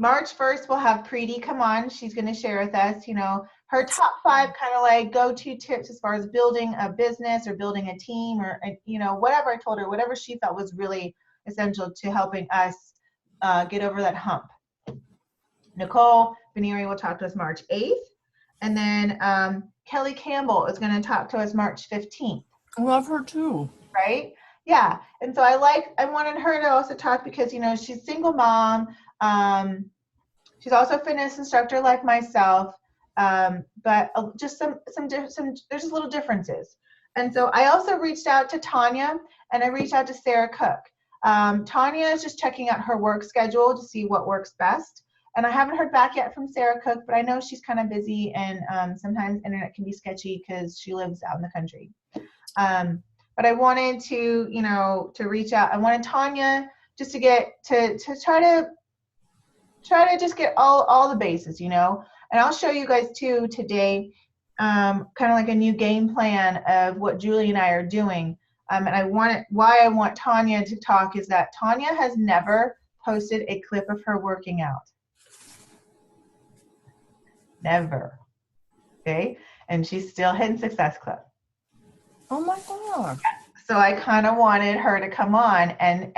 March 1st, we'll have Preeti come on. She's going to share with us, her top 5 kind of like go-to tips as far as building a business or building a team or, whatever I told her, whatever she felt was really essential to helping us get over that hump. Nicole Venieri will talk to us March 8th. And then Kelly Campbell is going to talk to us March 15th. I love her too. Right? Yeah. And so I wanted her to also talk because, she's single mom. She's also a fitness instructor like myself. But just there's just little differences. And so I also reached out to Tanya and I reached out to Sarah Cook. Tanya is just checking out her work schedule to see what works best. And I haven't heard back yet from Sarah Cook, but I know she's kind of busy and sometimes internet can be sketchy because she lives out in the country. But I wanted to, to reach out. I wanted Tanya just to get to try to just get all the bases, and I'll show you guys too today, kind of like a new game plan of what Julie and I are doing. And why I want Tanya to talk is that Tanya has never posted a clip of her working out. Never. Okay. And she's still hitting Success Club. Oh my God. So I kind of wanted her to come on and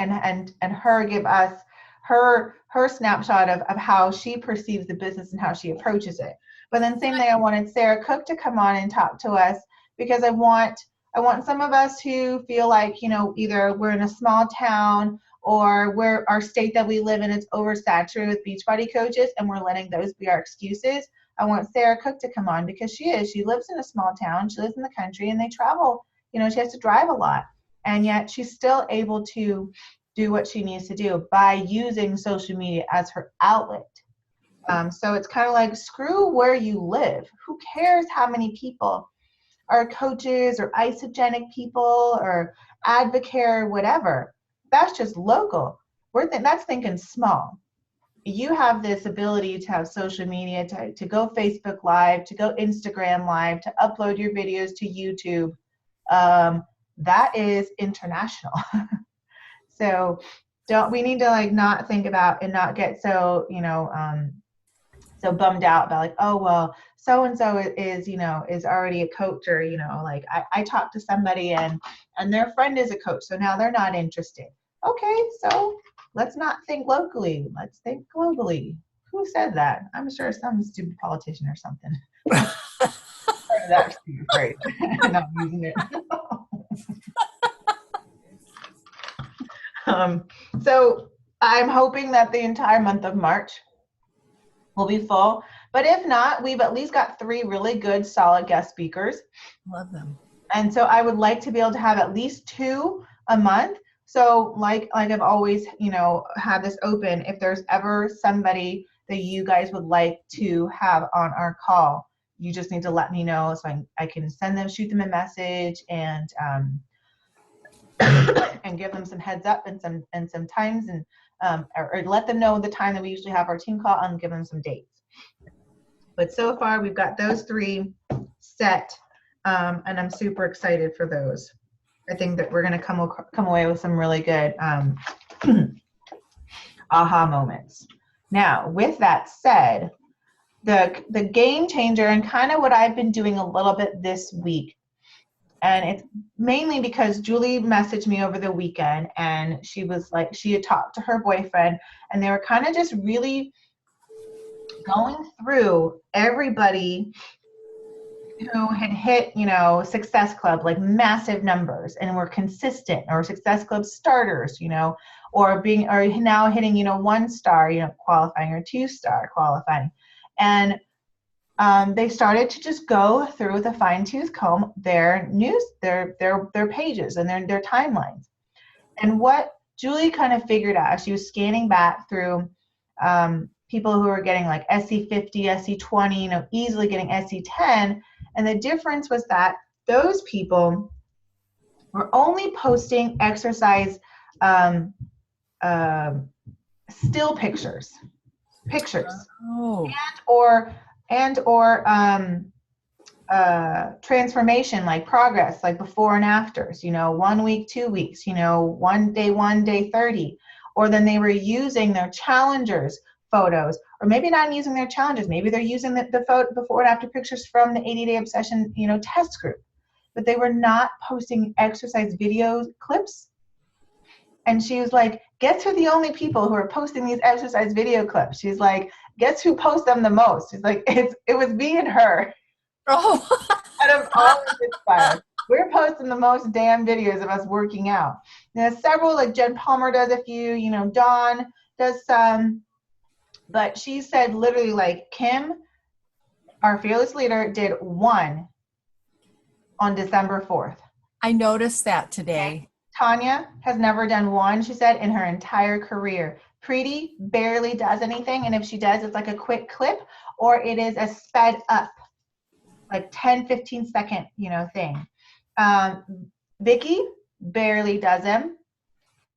her give us her snapshot of how she perceives the business and how she approaches it. But then same thing, I wanted Sarah Cook to come on and talk to us because I want some of us who feel like, either we're in a small town or our state that we live in is oversaturated with Beachbody coaches and we're letting those be our excuses. I want Sarah Cook to come on because she lives in a small town, she lives in the country and they travel, she has to drive a lot and yet she's still able to do what she needs to do by using social media as her outlet. So it's kind of like, screw where you live. Who cares how many people are coaches or isogenic people or advocate or whatever? That's just local. That's thinking small. You have this ability to have social media, to go Facebook Live, to go Instagram Live, to upload your videos to YouTube. That is international. So we need to not think about and not get so, so bummed out about like, oh, well, so-and-so is already a coach or, I talked to somebody and their friend is a coach. So now they're not interested. Okay. So let's not think locally. Let's think globally. Who said that? I'm sure some stupid politician or something. That's stupid phrase. I'm not using it. So I'm hoping that the entire month of March will be full. But if not, we've at least got 3 really good, solid guest speakers. Love them. And so I would like to be able to have at least 2 a month. So like I've always, had this open. If there's ever somebody that you guys would like to have on our call, you just need to let me know so I can shoot them a message and give them some heads up and some times and or let them know the time that we usually have our team call and give them some dates. But so far we've got those 3 set, and I'm super excited for those. I think that we're going to come away with some really good aha moments. Now, with that said, the game changer and kind of what I've been doing a little bit this week, and it's mainly because Julie messaged me over the weekend and she was like, she had talked to her boyfriend and they were kind of just really going through everybody who had hit, Success Club, like massive numbers and were consistent, or Success Club starters, or now hitting, 1-star, qualifying, or 2-star qualifying. And they started to just go through with a fine-tooth comb their news, their pages and their timelines. And what Julie kind of figured out as she was scanning back through people who were getting like SC50, SC20, easily getting SC10, and the difference was that those people were only posting exercise still pictures, oh. and or transformation, like progress, like before and afters, 1 week, 2 weeks, 1 day 30, or then they were using their challengers photos, or maybe not using their challenges. Maybe they're using the photo before and after pictures from the 80-day obsession, test group, but they were not posting exercise video clips. And she was like, guess who the only people who are posting these exercise video clips? She's like, guess who posts them the most? She's like, it was me and her. Oh. Out of all of this fire, we're posting the most damn videos of us working out. There's several, like Jen Palmer does a few, Dawn does some, but she said literally, like, Kim, our fearless leader, did one on December 4th. I noticed that today. Tanya has never done one, she said, in her entire career. Preeti barely does anything, and if she does, it's like a quick clip, or it is a sped up, like 10, 15 second, thing. Vicky barely does them.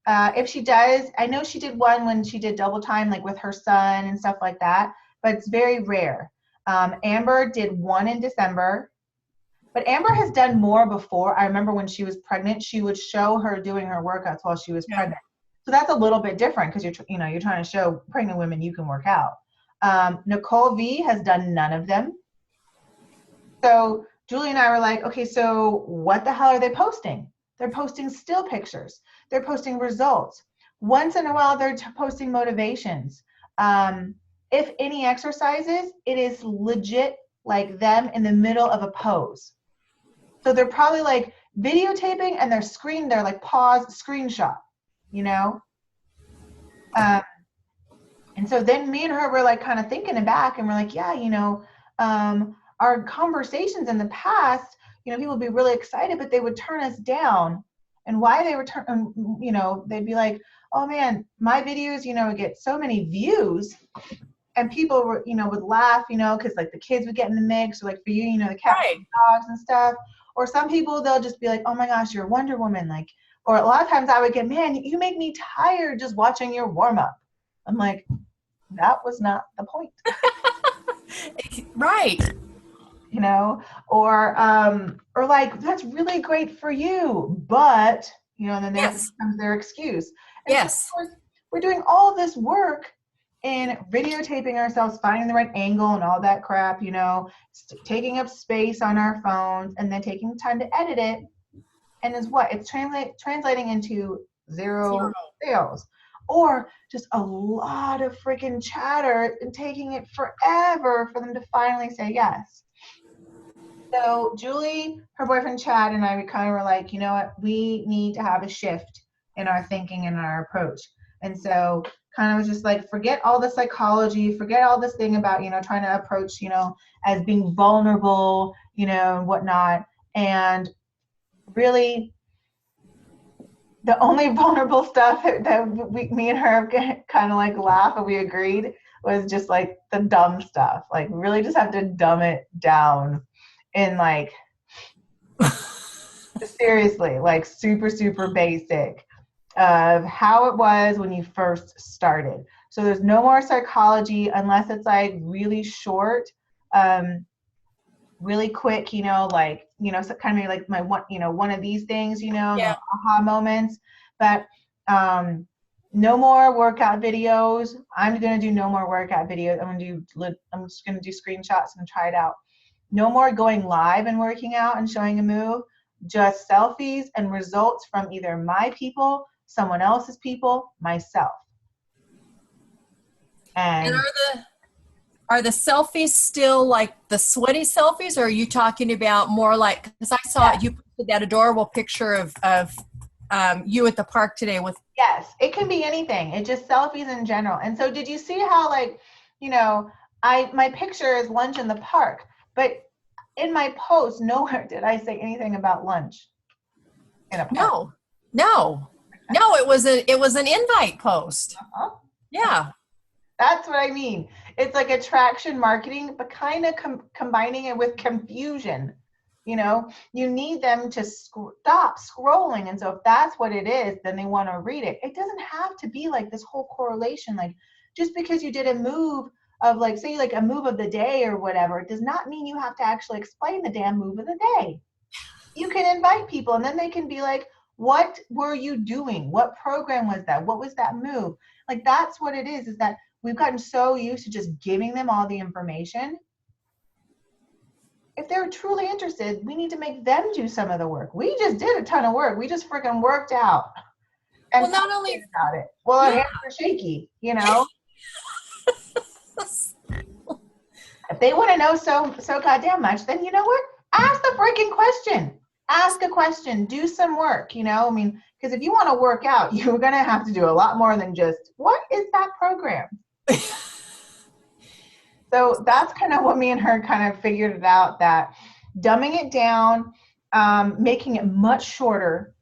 If she does, I know she did one when she did double time, like with her son and stuff like that, but it's very rare. Amber did one in December, but Amber has done more before. I remember when she was pregnant, she would show her doing her workouts while she was pregnant. So that's a little bit different because you're trying to show pregnant women you can work out. Nicole V has done none of them. So Julie and I were like, okay, so what the hell are they posting? They're posting still pictures. They're posting results. Once in a while, they're posting motivations. If any exercises, it is legit like them in the middle of a pose. So they're probably like videotaping and they're like pause screenshot, and so then me and her were like kind of thinking back, and we're like, yeah, our conversations in the past, people would be really excited, but they would turn us down. And why they would they'd be like, oh man, my videos, would get so many views, and people were, would laugh, because like the kids would get in the mix, or like for you, the cats and dogs and stuff. Or some people, they'll just be like, oh my gosh, you're Wonder Woman. Like, or a lot of times I would get, man, you make me tired just watching your warm up. I'm like, that was not the point. Right. Or like, that's really great for you, but, and then there comes their excuse. And yes. so, of course, we're doing all this work in videotaping ourselves, finding the right angle and all that crap, taking up space on our phones, and then taking the time to edit it. And it's translating into zero sales, or just a lot of freaking chatter and taking it forever for them to finally say yes. So Julie, her boyfriend Chad, and I, we kind of were like, you know what, we need to have a shift in our thinking and our approach. And so kind of was just like, forget all the psychology, forget all this thing about, trying to approach, as being vulnerable, and whatnot. And really, the only vulnerable stuff that me and her kind of like laugh and we agreed was just like the dumb stuff. Like, really just have to dumb it down in like, seriously, like super, super basic of how it was when you first started. So there's no more psychology unless it's like really short, really quick, like, so kind of like my one, one of these things, the aha moments. But no more workout videos. I'm going to do no more workout videos. I'm just going to do screenshots and try it out. No more going live and working out and showing a move. Just selfies and results from either my people, someone else's people, myself. And are the selfies still like the sweaty selfies, or are you talking about more like, because I saw you posted that adorable picture of you at the park today with. Yes, it can be anything. It's just selfies in general. And so did you see how, like, my picture is lunch in the park, but in my post, nowhere did I say anything about lunch in a park. No, it was an invite post. Uh-huh. Yeah. That's what I mean. It's like attraction marketing, but kind of combining it with confusion. You need them to stop scrolling. And so if that's what it is, then they want to read it. It doesn't have to be like this whole correlation. Like, just because you did a move of, like, say, like a move of the day or whatever, it does not mean you have to actually explain the damn move of the day. You can invite people, and then they can be like, what were you doing? What program was that? What was that move? Like, that's what it is that we've gotten so used to just giving them all the information. If they're truly interested, we need to make them do some of the work. We just did a ton of work. We just freaking worked out and Well, not only about it. Well, our hands are shaky, you know. If they want to know so goddamn much, then you know what? Ask the freaking question. Ask a question. Do some work, you know? I mean, because if you want to work out, you're going to have to do a lot more than just, what is that program? So that's kind of what me and her kind of figured it out, that dumbing it down, making it much shorter,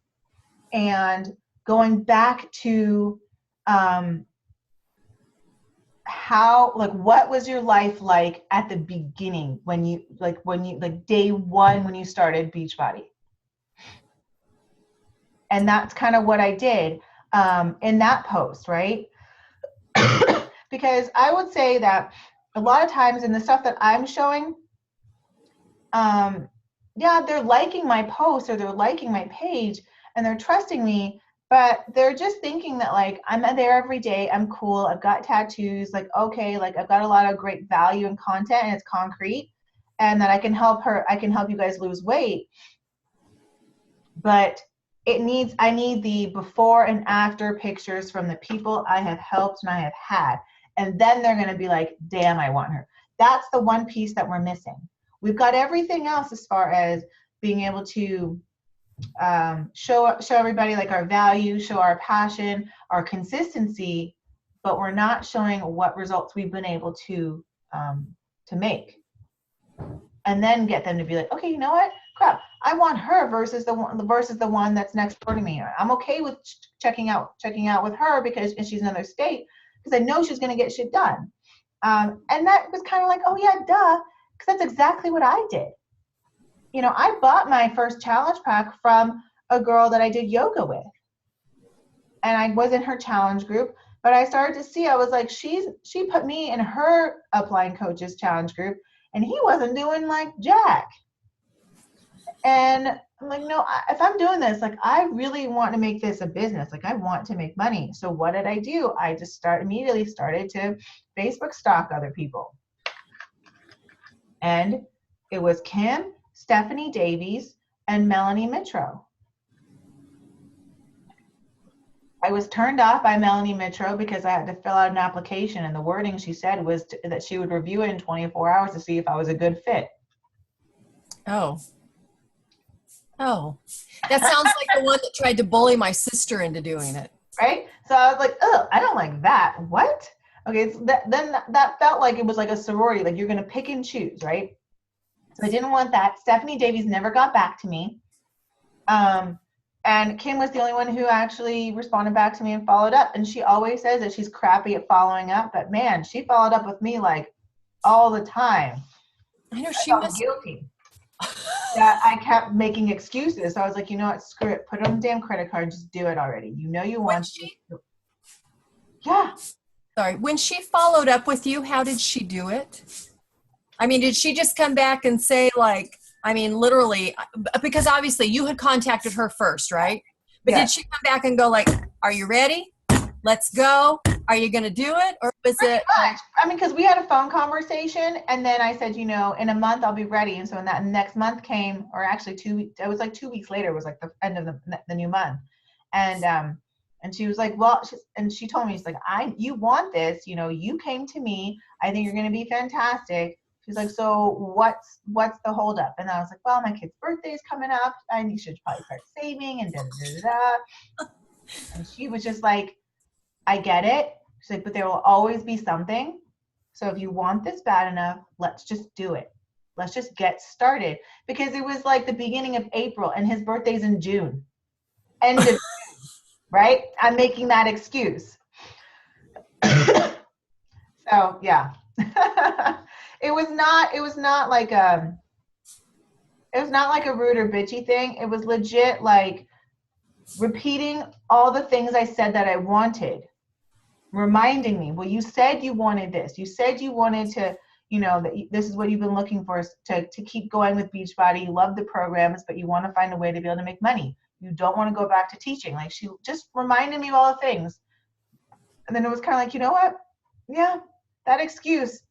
and going back to how, like, what was your life like at the beginning when you day one when you started Beachbody? And that's kind of what I did in that post, right? Because I would say that a lot of times in the stuff that I'm showing, yeah, they're liking my post or they're liking my page and they're trusting me, but they're just thinking that, like, I'm there every day, I'm cool, I've got tattoos, like, okay, like, I've got a lot of great value and content and it's concrete, and that I can help you guys lose weight. But I need the before and after pictures from the people I have helped and I have had. And then they're going to be like, damn, I want her. That's the one piece that we're missing. We've got everything else as far as being able to show everybody, like, our value, show our passion, our consistency, but we're not showing what results we've been able to make. And then get them to be like, okay, you know what? Crap, I want her versus the one that's next door to me. I'm okay with checking out with her because she's in another state, because I know she's going to get shit done. And that was kind of like, oh yeah, duh, because that's exactly what I did. You know, I bought my first challenge pack from a girl that I did yoga with, and I was in her challenge group. But I started to see, I was like, she put me in her upline coaches challenge group, and he wasn't doing like jack. And I'm like, no, if I'm doing this, like, I really want to make this a business. Like, I want to make money. So what did I do? I just immediately started to Facebook stalk other people. And it was Kim, Stephanie Davies, and Melanie Mitro. I was turned off by Melanie Mitro because I had to fill out an application, and the wording she said was that she would review it in 24 hours to see if I was a good fit. Oh, that sounds like the one that tried to bully my sister into doing it. Right? So I was like, oh, I don't like that. What? Okay, so then that felt like it was like a sorority, like you're going to pick and choose, right? So I didn't want that. Stephanie Davies never got back to me. And Kim was the only one who actually responded back to me and followed up. And she always says that she's crappy at following up, but man, she followed up with me like all the time. I know she was guilty. That I kept making excuses. So I was like, you know what, screw it. Put it on the damn credit card. Just do it already. You know you want to. Yeah. Sorry. When she followed up with you, how did she do it? I mean, did she just come back and say, like, I mean, literally, because obviously you had contacted her first, right? But did she come back and go like, are you ready? Let's go. Are you going to do it? Or was it? I mean, because we had a phone conversation, and then I said, you know, in a month I'll be ready. And so when that next month came, or actually 2 weeks, it was like 2 weeks later, it was like the end of the new month. And she was like, well, she told me, she's like, you want this, you know, you came to me. I think you're going to be fantastic. She's like, so what's the holdup? And I was like, well, my kid's birthday is coming up. I think you should probably start saving and da da da da. And she was just like, I get it. She's like, but there will always be something. So if you want this bad enough, let's just do it. Let's just get started. Because it was like the beginning of April and his birthday's in June. End of June, right? I'm making that excuse. So yeah. It was not like a rude or bitchy thing. It was legit like repeating all the things I said that I wanted. Reminding me, well, you said you wanted this. You said you wanted to, you know, that this is what you've been looking for, to keep going with Beachbody. You love the programs, but you want to find a way to be able to make money. You don't want to go back to teaching. Like, she just reminded me of all the things. And then it was kind of like, you know what? Yeah, that excuse,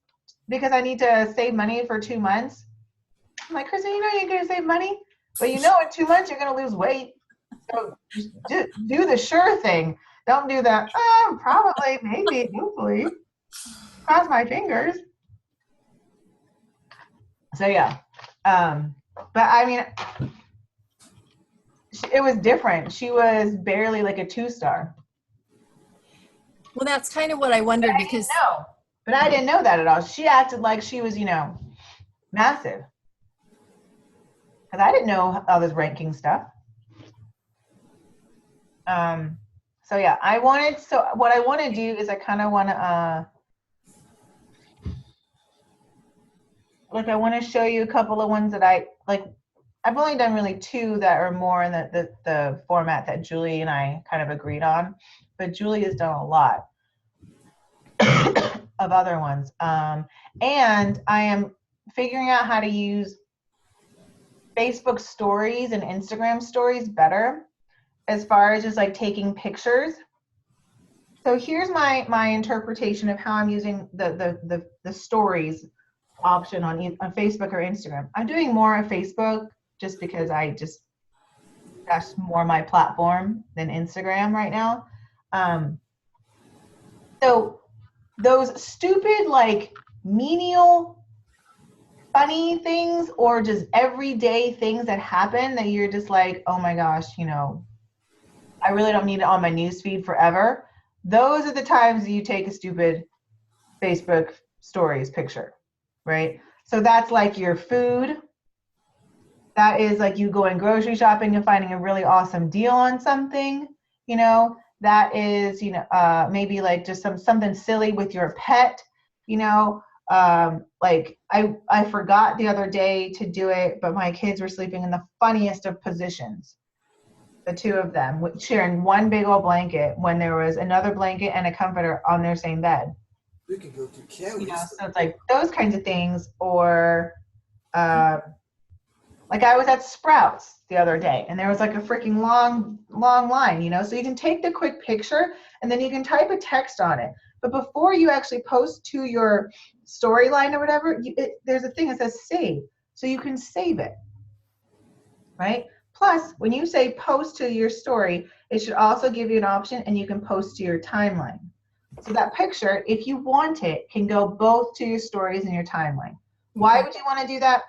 because I need to save money for 2 months. I'm like, Kristen, you know you're going to save money, but you know in 2 months you're going to lose weight. So just do the sure thing. Don't do that. Probably, maybe, hopefully. Cross my fingers. So yeah. But I mean, it was different. She was barely like a 2-star. Well, that's kind of what I wondered because. No, but I didn't know that at all. She acted like she was, massive. Because I didn't know all this ranking stuff. So yeah, what I want to do is I kind of want to, I want to show you a couple of ones that I've only done really 2 that are more in the format that Julie and I kind of agreed on, but Julie has done a lot of other ones. And I am figuring out how to use Facebook stories and Instagram stories better as far as just like taking pictures. So here's my interpretation of how I'm using the stories option on Facebook or Instagram. I'm doing more on Facebook just because that's more my platform than Instagram right now. So those stupid, like, menial, funny things or just everyday things that happen that you're just like, oh my gosh, I really don't need it on my newsfeed forever. Those are the times that you take a stupid Facebook stories picture, right? So that's like your food. That is like you going grocery shopping and finding a really awesome deal on something, that is, maybe like just something silly with your pet, like I forgot the other day to do it, but my kids were sleeping in the funniest of positions. The 2 of them sharing one big old blanket when there was another blanket and a comforter on their same bed. We can go to Kelly's. So it's like those kinds of things, or like I was at Sprouts the other day and there was like a freaking long line, so you can take the quick picture and then you can type a text on it. But before you actually post to your storyline or whatever, there's a thing that says save. So you can save it, right? Plus, when you say post to your story, it should also give you an option and you can post to your timeline. So that picture, if you want it, can go both to your stories and your timeline. Why would you want to do that?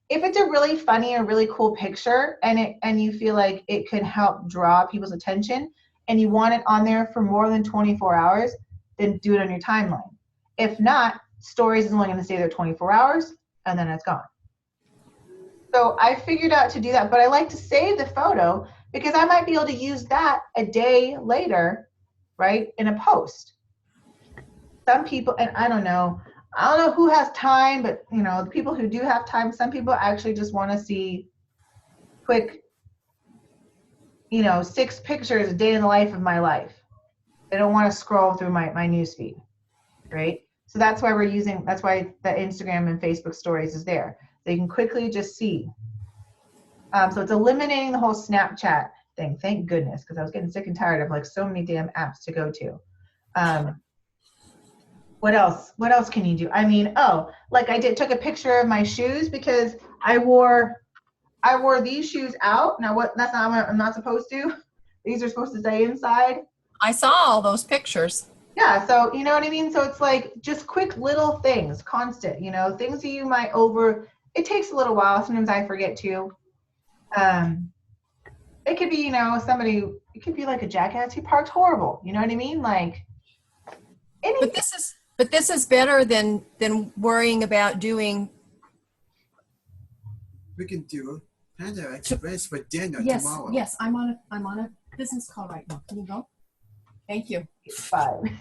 If it's a really funny or really cool picture and you feel like it could help draw people's attention and you want it on there for more than 24 hours, then do it on your timeline. If not, stories is only going to stay there 24 hours and then it's gone. So I figured out to do that, but I like to save the photo because I might be able to use that a day later, right, in a post. Some people, and I don't know who has time, but the people who do have time, some people actually just want to see quick, 6 pictures a day in the life of my life. They don't want to scroll through my news feed, right? So that's why the Instagram and Facebook stories is there. They can quickly just see. So it's eliminating the whole Snapchat thing. Thank goodness, because I was getting sick and tired of like so many damn apps to go to. What else? What else can you do? I mean, like I took a picture of my shoes because I wore these shoes out. Now that's not what I'm not supposed to. These are supposed to stay inside. I saw all those pictures. Yeah, so you know what I mean? So it's like just quick little things, constant, things that you might it takes a little while. Sometimes I forget to. It could be, it could be like a jackass who parked horrible. You know what I mean? Like anything. But this is better than worrying about doing. We can do Panda Express for dinner tomorrow. Yes, I'm on a business call right now. Can you go? Thank you. Fine.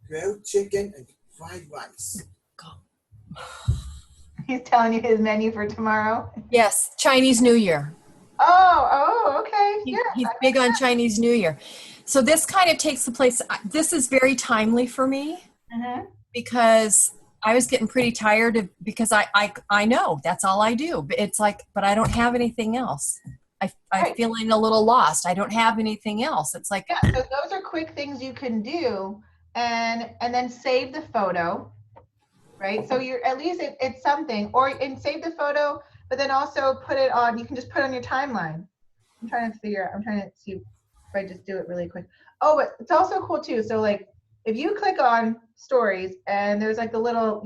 Grilled chicken and fried rice. Go. He's telling you his menu for tomorrow? Yes, Chinese New Year. Oh, okay. He's big on Chinese New Year. So this kind of takes the place. This is very timely for me because I was getting pretty tired because I know that's all I do. It's like, but I don't have anything else. I'm Right. feeling a little lost. I don't have anything else. It's like, Yeah, so those are quick things you can do, and then save the photo, right? So you're at least it's something, and save the photo, but then also put it on. You can just put it on your timeline. I'm trying to see if I just do it really quick. Oh, but it's also cool too. So like, if you click on stories and there's like the little,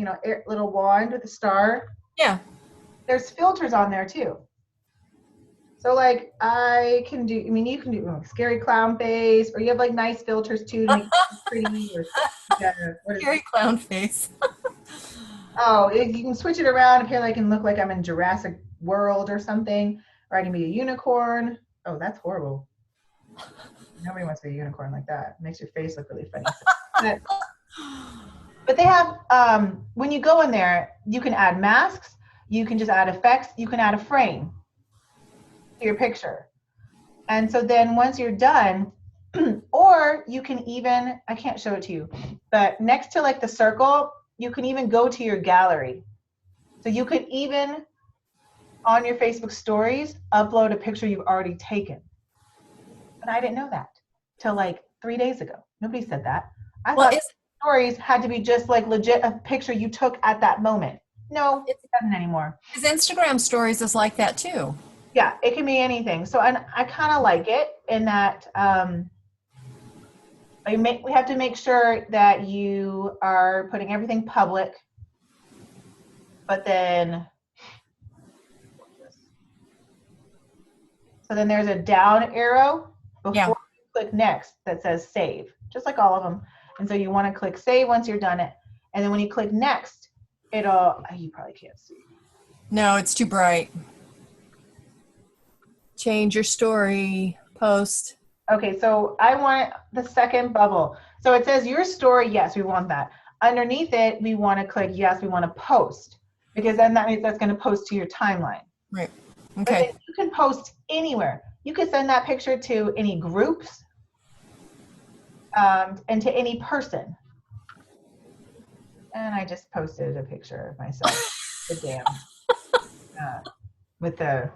little wand with a star, yeah. there's filters on there too. So like you can do like scary clown face, or you have like nice filters too to make it pretty, or Scary clown face. oh, you can switch it around. Apparently I can look like I'm in Jurassic World or something, or I can be a unicorn. Oh, that's horrible. Nobody wants to be a unicorn like that. It makes your face look really funny. But they have, when you go in there, you can add masks, you can just add effects, you can add a frame to your picture. And so then once you're done, or you can even, I can't show it to you, but next to like the circle, you can even go to your gallery. So you could even, on your Facebook stories, upload a picture you've already taken. But I didn't know that till like 3 days ago. Nobody said that. I thought stories had to be just like legit a picture you took at that moment. No, it doesn't anymore. Because Instagram stories is like that too. Yeah, it can be anything. So and I kind of like it in that we have to make sure that you are putting everything public, but then so then there's a down arrow before you click next that says save, just like all of them. And so you want to click save once you're done it, and then when you click next, you probably can't see. No, it's too bright. Change your story, post. Okay, so I want the second bubble. So it says your story, yes, we want that. Underneath it, we want to click yes, we want to post, because then that means that's going to post to your timeline. Right. Okay. But then you can post anywhere. You can send that picture to any groups and to any person. And I just posted a picture of myself, the damn, with the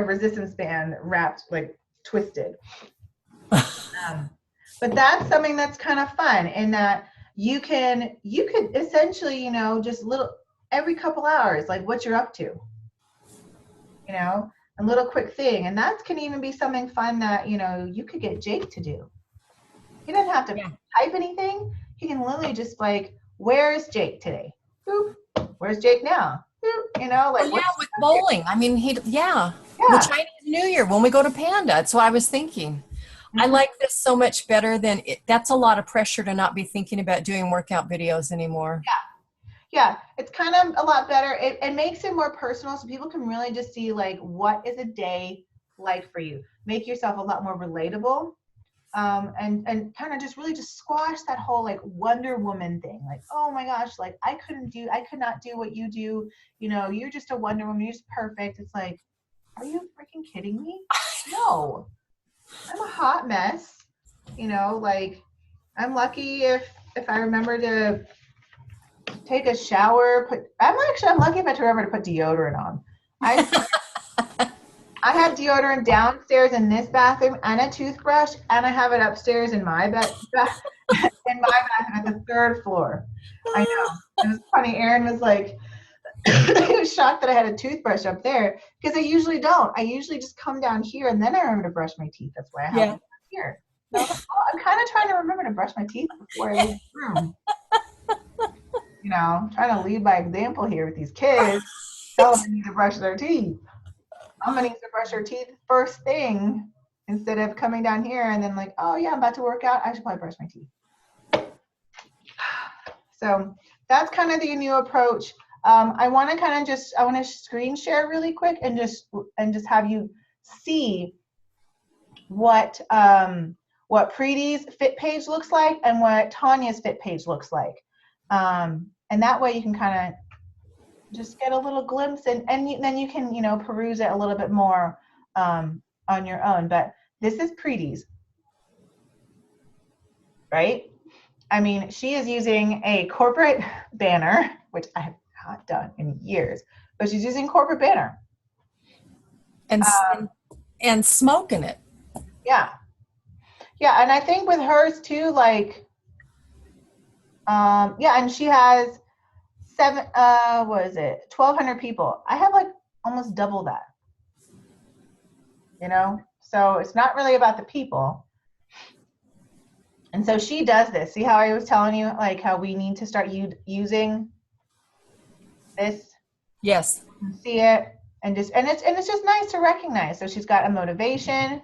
resistance band wrapped, like twisted. But that's something that's kind of fun in that you could essentially, just every couple hours, like what you're up to, a little quick thing. And that can even be something fun that, you could get Jake to do. He doesn't have to type anything. He can literally just like, where's Jake today? Boop. Where's Jake now? Boop. With bowling. I mean, the Chinese New Year when we go to Panda. That's what I was thinking. Mm-hmm. I like this so much better than that's a lot of pressure to not be thinking about doing workout videos anymore. Yeah, it's kind of a lot better. It makes it more personal, so people can really just see like what is a day like for you. Make yourself a lot more relatable. And kind of just really just squash that whole like Wonder Woman thing. Like, oh my gosh, like I could not do what you do. You're just a Wonder Woman. You're just perfect. It's like, are you freaking kidding me? No, I'm a hot mess. Like I'm lucky if I remember to take a shower. I'm lucky if I remember to put deodorant on. I have deodorant downstairs in this bathroom and a toothbrush, and I have it upstairs in my bathroom at the third floor. I know. It was funny. Aaron was like, he was shocked that I had a toothbrush up there because I usually don't. I usually just come down here and then I remember to brush my teeth. That's why I have it down here. So I'm kind of trying to remember to brush my teeth before I leave the room. Trying to lead by example here with these kids. Tell them they need to brush their teeth. I'm gonna need to brush your teeth first thing instead of coming down here and then like, oh yeah, I'm about to work out. I should probably brush my teeth. So that's kind of the new approach. I want to screen share really quick and just have you see what Preeti's fit page looks like and what Tanya's fit page looks like. And that way you can kind of just get a little glimpse and then you can, peruse it a little bit more on your own. But this is Preeti's, right? I mean, she is using a corporate banner, which I have not done in years, but she's using corporate banner. And and smoking it. Yeah. Yeah, and I think with hers too, like, yeah, and she has 1,200 people. I have like almost double that, you know? So it's not really about the people. And so she does this. See how I was telling you, like, how we need to start using this? Yes. See it, and it's just nice to recognize. So she's got a motivation.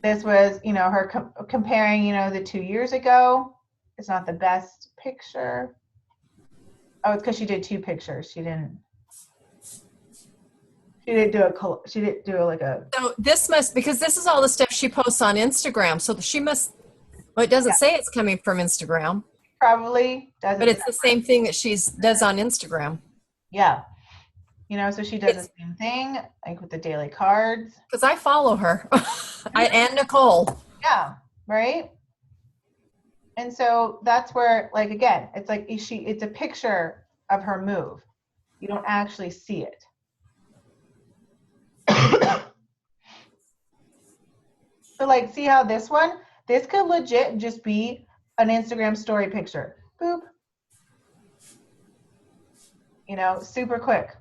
This was, you know, her comparing, you know, the 2 years ago. It's not the best picture. Oh, it's because she did 2 pictures. She didn't do like a. So this must, because this is all the stuff she posts on Instagram. So she must, well, it doesn't say it's coming from Instagram, Probably doesn't. but it's the same thing that does on Instagram. Yeah. You know, so she does the same thing, like with the daily cards. Because I follow her. And Nicole. Yeah, right? And so that's where, like, again, it's like it's a picture of her move. You don't actually see it. So, like, see how this could legit just be an Instagram story picture. Boop. You know, super quick.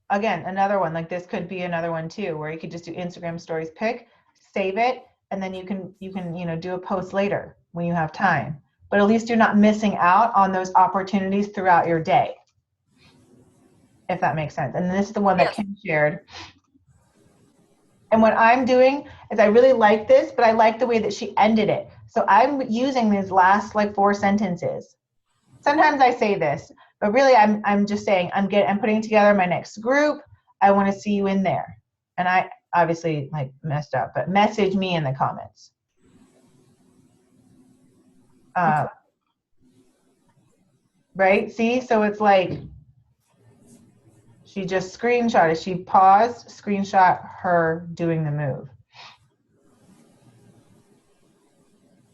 Again, another one, like this could be another one too, where you could just do Instagram stories pic, save it, and then you can, you know, do a post later when you have time. But at least you're not missing out on those opportunities throughout your day, if that makes sense. And this is the one that Kim shared. And what I'm doing is I really like this, but I like the way that she ended it. So I'm using these last like 4 sentences. Sometimes I say this, but really I'm just saying I'm putting together my next group. I want to see you in there. And I obviously like messed up, but message me in the comments. Okay. Right? See? So it's like she just screenshotted. She paused, screenshot her doing the move.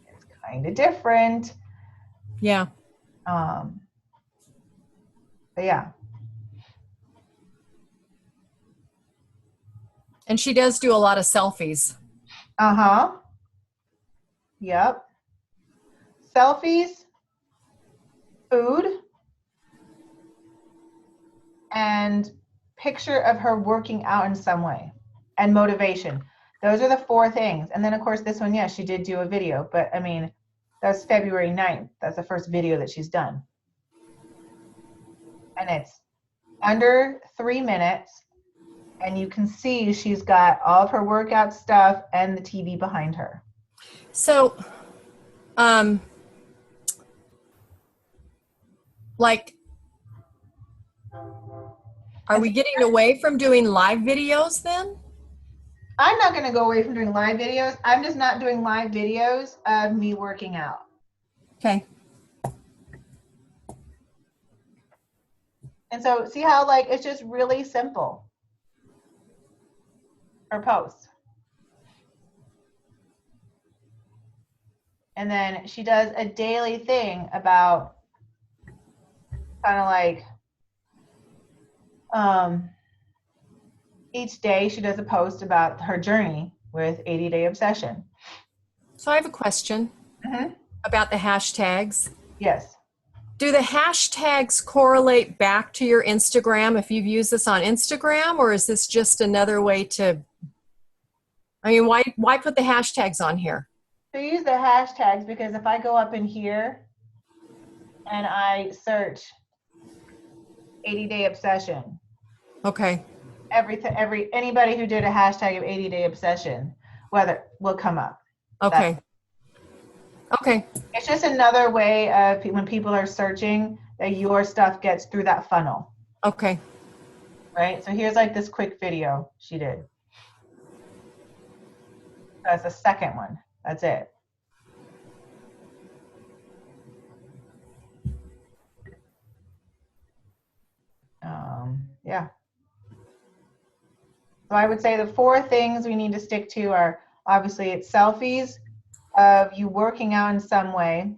It's kind of different. Yeah. But yeah. And she does do a lot of selfies. Uh-huh. Yep. Selfies, food, and picture of her working out in some way, and motivation. Those are the 4 things. And then of course this one, yes, she did do a video, but I mean, that's February 9th. That's the first video that she's done. And it's under 3 minutes, and you can see she's got all of her workout stuff and the TV behind her. So, like, are we getting away from doing live videos then? I'm not going to go away from doing live videos. I'm just not doing live videos of me working out. Okay. And so see how like it's just really simple. Her posts. And then she does a daily thing about kind of like each day she does a post about her journey with 80-day obsession. So I have a question about the hashtags. Yes. Do the hashtags correlate back to your Instagram if you've used this on Instagram, or is this just another way to, I mean, why put the hashtags on here? So use the hashtags because if I go up in here and I search 80-day obsession. Okay. Anybody who did a hashtag of 80-day obsession, whether will come up. Okay. Okay. It's just another way of when people are searching that your stuff gets through that funnel. Okay. Right? So here's like this quick video she did. That's the second one. That's it. Yeah. So I would say the 4 things we need to stick to are obviously it's selfies of you working out in some way,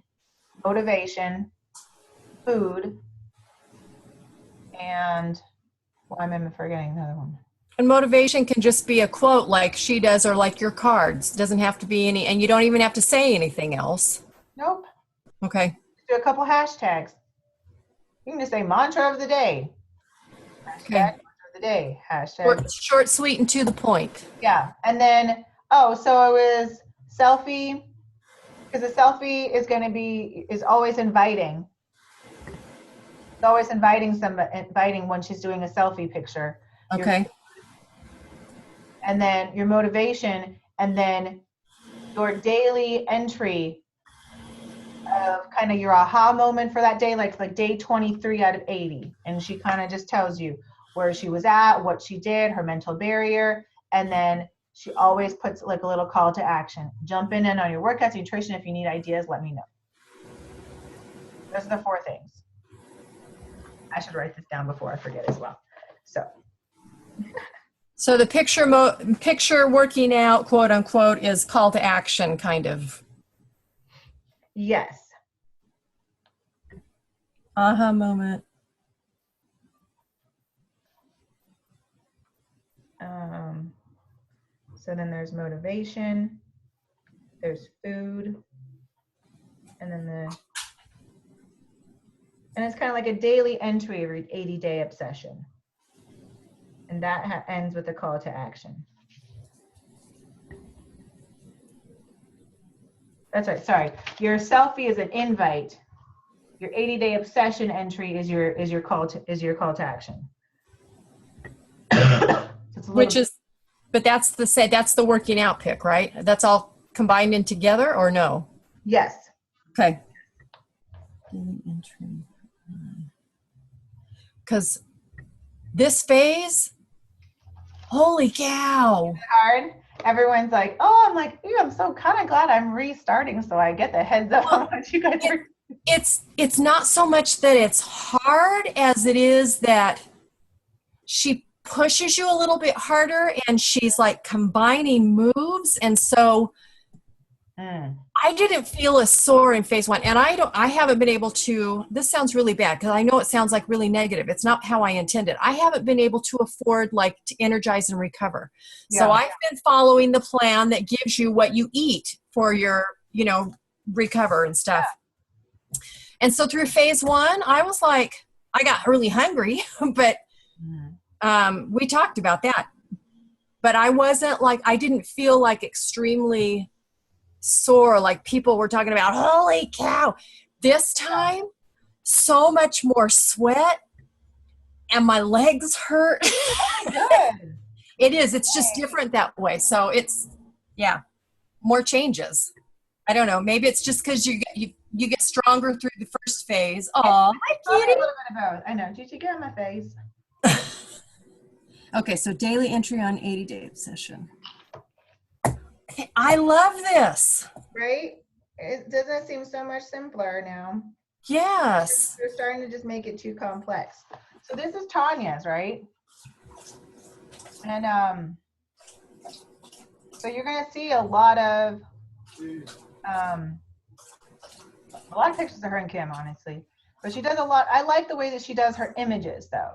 motivation, food, And why am I forgetting the other one? And motivation can just be a quote like she does or like your cards. It doesn't have to be any, and you don't even have to say anything else. Nope. Okay. Do a couple hashtags. You can just say mantra of the day. Hashtag Okay. mantra of the day. Hashtag. Short, sweet, and to the point. Yeah. And then, so it was selfie, because a selfie is always inviting. It's always inviting when she's doing a selfie picture. Okay. And then your motivation, and then your daily entry of kind of your aha moment for that day, like day 23 out of 80. And she kind of just tells you where she was at, what she did, her mental barrier. And then she always puts like a little call to action. Jump in on your workouts, nutrition. If you need ideas, let me know. Those are the 4 things. I should write this down before I forget as well. So the picture working out, quote unquote, is call to action kind of. Yes. Aha moment. So then there's motivation, there's food, and then and it's kind of like a daily entry every 80-day obsession. And that ends with a call to action. That's right. Sorry. Your selfie is an invite. Your 80-day obsession entry is your call to action. But that's the working out pic, right? That's all combined in together, or no? Yes. Okay. Because this phase, holy cow. Hard. Everyone's like, oh, I'm like, ew, I'm so kind of glad I'm restarting, so I get the heads up on what you guys are. It's not so much that it's hard as it is that she pushes you a little bit harder, and she's like combining moves, and so I didn't feel as sore in phase 1, and I haven't been able to. This sounds really bad because I know it sounds like really negative. It's not how I intended. I haven't been able to afford like to energize and recover. Yeah. So I've been following the plan that gives you what you eat for your, recover and stuff. Yeah. And so through phase 1, I was like, I got really hungry, but we talked about that. But I wasn't like, I didn't feel like extremely sore, like people were talking about, holy cow. This time, so much more sweat, and my legs hurt. Good. It is. It's just different that way. So it's, more changes. I don't know. Maybe it's just because you get stronger through the first phase. Oh, hi, kitty. A little bit of both. I know. Did you get on my face? Okay, so daily entry on 80-day obsession. I love this. Right? It doesn't seem so much simpler now. Yes. They're starting to just make it too complex. So this is Tanya's, right? And so you're gonna see a lot of pictures of her and Kim, honestly. But she does a lot. I like the way that she does her images, though.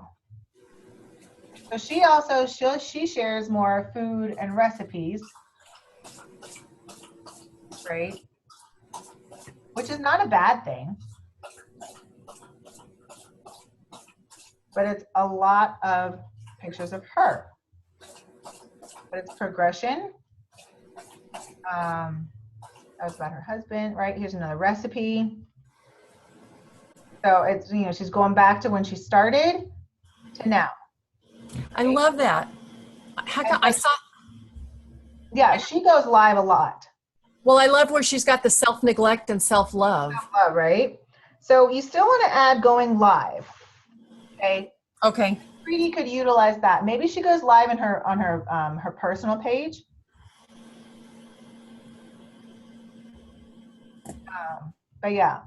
So she shares more food and recipes, right? Which is not a bad thing. But it's a lot of pictures of her. But it's progression. That was about her husband, right? Here's another recipe. So it's, she's going back to when she started to now. I love that. I saw. Yeah, she goes live a lot. Well, I love where she's got the self-neglect and self-love. Self-love, right? So you still want to add going live. Okay. Okay. Preeti could utilize that. Maybe she goes live on her personal page. But yeah,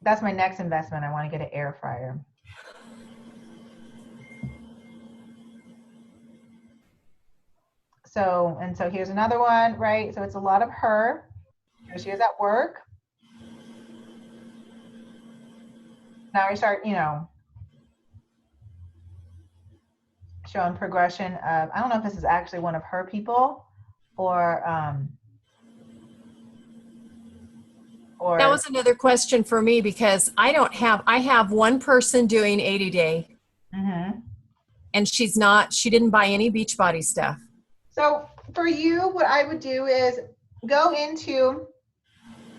that's my next investment. I want to get an air fryer. So here's another one, right? So it's a lot of her. Here she is at work. Now we start, showing progression of, I don't know if this is actually one of her people or That was another question for me because I have one person doing 80-day Mhm. and she didn't buy any Beachbody stuff. So for you, what I would do is go into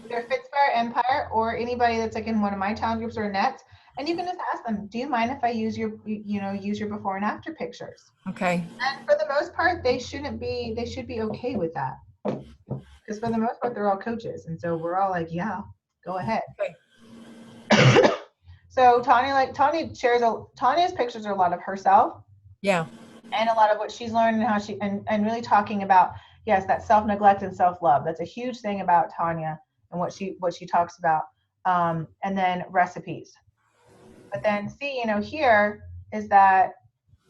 either Fitspire Empire or anybody that's like in one of my town groups or nets, and you can just ask them, do you mind if I use your before and after pictures? Okay. And for the most part, they should be okay with that. Because for the most part, they're all coaches. And so we're all like, yeah, go ahead. Okay. So Tanya's pictures are a lot of herself. Yeah. And a lot of what she's learned and how and really talking about, yes, that self-neglect and self-love. That's a huge thing about Tanya and what she talks about. And then recipes. But then see, here is that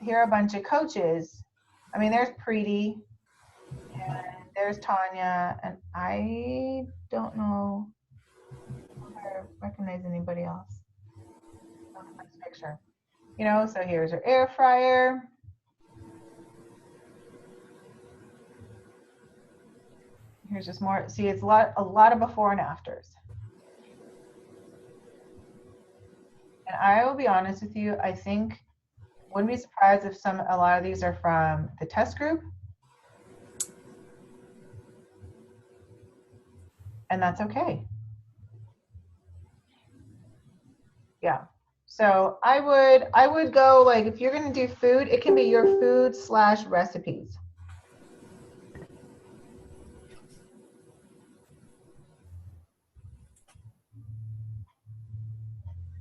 here are a bunch of coaches. I mean, there's Preeti and there's Tanya, and I don't know if I recognize anybody else on this picture. So here's her air fryer. Here's just more. See, it's a lot of before and afters. And I will be honest with you, I think wouldn't be surprised if a lot of these are from the test group. And that's okay. Yeah. So I would go, like, if you're going to do food, it can be your food/recipes.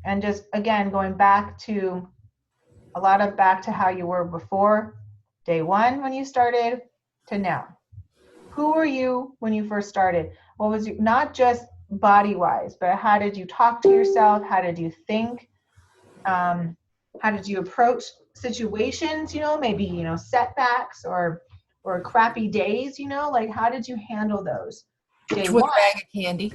And just, again, going back to how you were before day one when you started to now. Who were you when you first started? What was you, not just body-wise, but how did you talk to yourself? How did you think? How did you approach situations, maybe, setbacks or crappy days, like how did you handle those? Day With one, a bag of candy.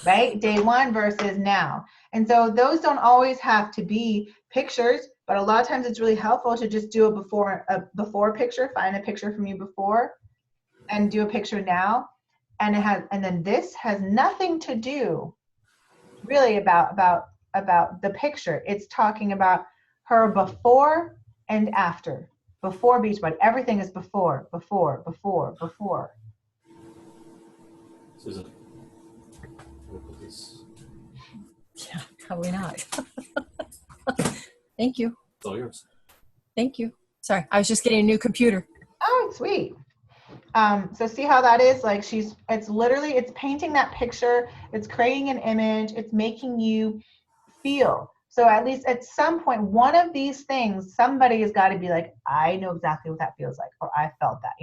right? Day one versus now. And so those don't always have to be pictures, but a lot of times it's really helpful to just do a before picture, find a picture from you before and do a picture now. And then this has nothing to do really about the picture. It's talking about her before and after. Before Beachbody. Everything is before. Susan. Yeah, probably not. Thank you. It's all yours. Thank you. Sorry, I was just getting a new computer. Oh, sweet. So see how that is? Like it's painting that picture, it's creating an image, it's making you feel. So at least at some point, one of these things, somebody has got to be like, I know exactly what that feels like, or I felt that,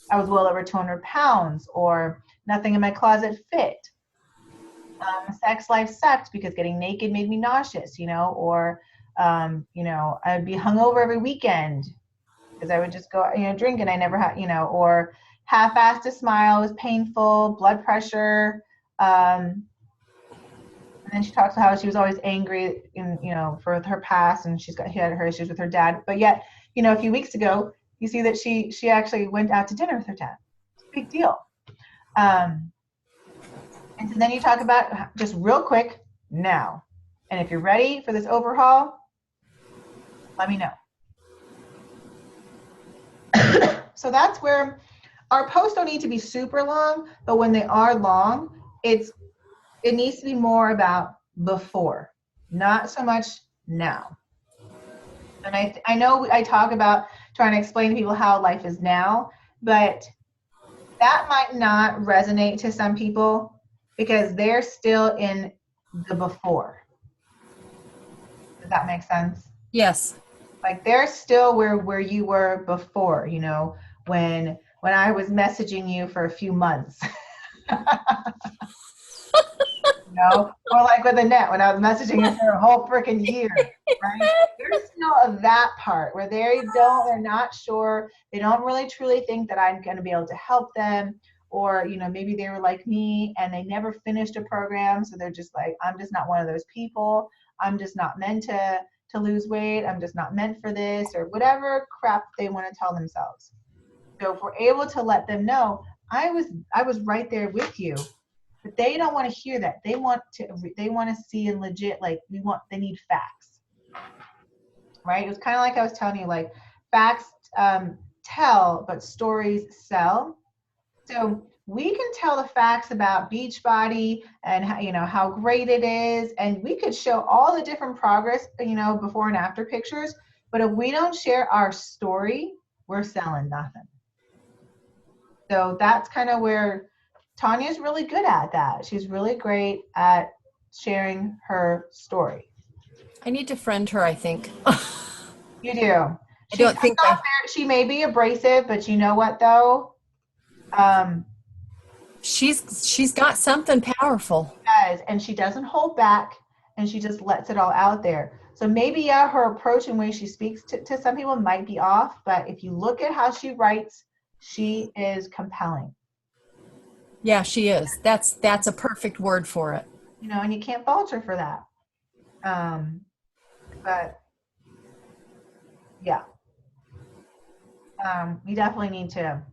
I was well over 200 pounds, or nothing in my closet fit. Sex life sucked because getting naked made me nauseous, or, I'd be hungover every weekend because I would just go, drink and I never had, or half-assed a smile was painful, blood pressure. And then she talks about how she was always angry for her past, and she had her issues with her dad. But yet, a few weeks ago, you see that she actually went out to dinner with her dad. It's a big deal. And so then you talk about, just real quick, now. And if you're ready for this overhaul, let me know. So that's where our posts don't need to be super long, but when they are long, it needs to be more about before, not so much now. And I know I talk about trying to explain to people how life is now, but that might not resonate to some people because they're still in the before. Does that make sense? Yes. Like they're still where you were before, when I was messaging you for a few months. Or like with Annette, when I was messaging her for a whole freaking year, right? There's still of that part where they're not sure, they don't really truly think that I'm going to be able to help them, or maybe they were like me and they never finished a program, so they're just like, I'm just not one of those people. I'm just not meant to lose weight. I'm just not meant for this, or whatever crap they want to tell themselves. So if we're able to let them know, I was right there with you, but they don't want to hear that. They want to see and legit, like they need facts, right? It was kind of like I was telling you, like facts tell, but stories sell. So we can tell the facts about Beachbody and how great it is, and we could show all the different progress, before and after pictures. But if we don't share our story, we're selling nothing. So that's kind of where Tanya's really good at that. She's really great at sharing her story. I need to friend her, I think. You do. I don't think she may be abrasive, but you know what though? She's got something powerful. She does, and she doesn't hold back, and she just lets it all out there. So maybe her approach and way she speaks to some people might be off, but if you look at how she writes, she is compelling. Yeah, she is. That's a perfect word for it. And you can't fault her for that. But yeah, we definitely need to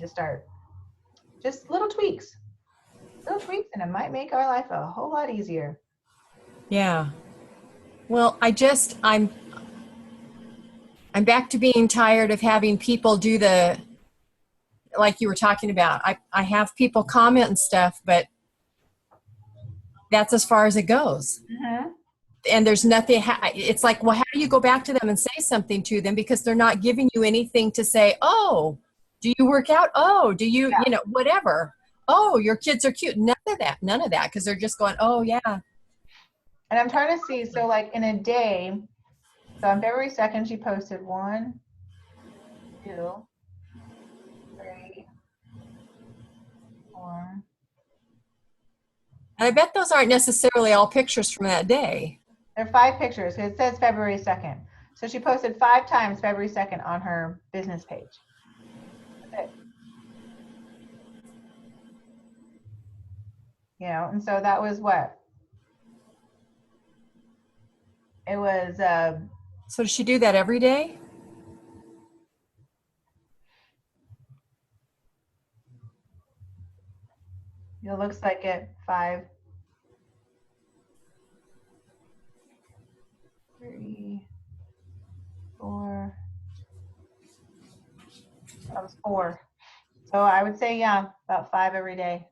start just little tweaks, and it might make our life a whole lot easier. Yeah. Well, I'm back to being tired of having people do like you were talking about. I have people comment and stuff, but that's as far as it goes. Mm-hmm. And there's nothing, it's like, well, how do you go back to them and say something to them? Because they're not giving you anything to say, oh, do you work out? Oh, do you, whatever. Oh, your kids are cute. None of that. Because they're just going, oh, yeah. And I'm trying to see, so like in a day, so on February 2nd, she posted 1, 2, 3, 4. And I bet those aren't necessarily all pictures from that day. There are 5 pictures. It says February 2nd. So she posted 5 times February 2nd on her business page. That's it. And so that was what? It was So does she do that every day? it looks like it 5, 3, 4. That was 4. So I would say, about 5 every day.